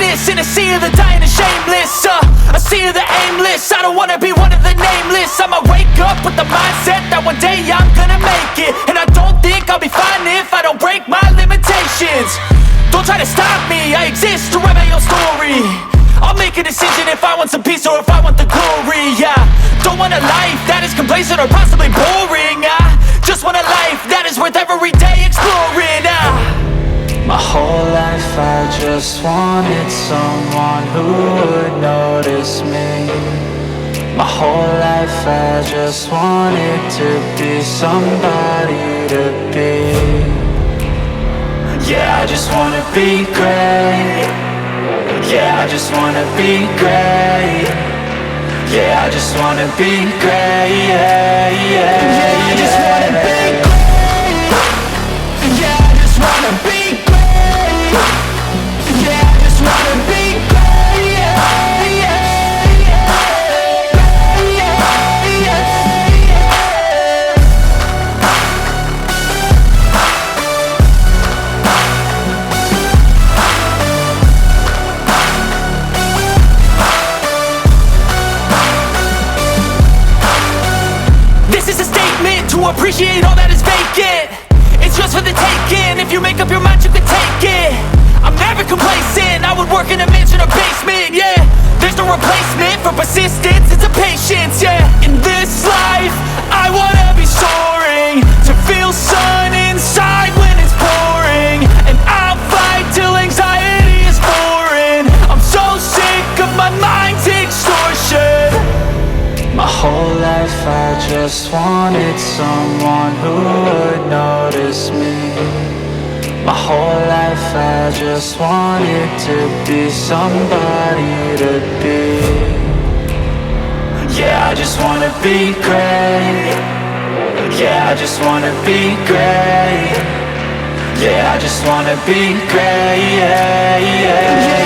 greatness in a sea of the dying and shameless, a sea of the aimless. I don't wanna be one of the nameless. I'ma wake up with the mindset that one day I'm gonna make it, and I don't think I'll be fine if I don't break my limitations. Don't try to stop me, I exist to write my own story. I'll make a decision if I want some peace or if I want the glory. Yeah, don't want a life that is complacent or possibly boring. I just want a life that is worth every day exploring. My whole life I just wanted someone who would notice me. My whole life I just wanted to be somebody to be. Yeah, I just wanna be great. Yeah, I just wanna be great. Yeah, I just wanna be great. Yeah, yeah, yeah, I just wanna be great. Yeah, I just wanna be great. Yeah, I just wanna be great. Yeah, yeah, yeah, yeah, yeah, yeah. This is a statement to appreciate all that is vacant. It's just for the taking. If you make up your mind, you can take it. I'm never complacent. I would work in a mansion or basement, yeah. There's no replacement for persistence, it's a patience, yeah. In this life, I wanna be soaring, to feel sun inside when it's pouring. And I'll fight till anxiety is foreign. I'm so sick of my mind's extortion. My whole life I just wanted someone who would notice me. My whole life I just wanted to be somebody to be. Yeah, I just wanna be great. Yeah, I just wanna be great. Yeah, I just wanna be great. Yeah, yeah, yeah.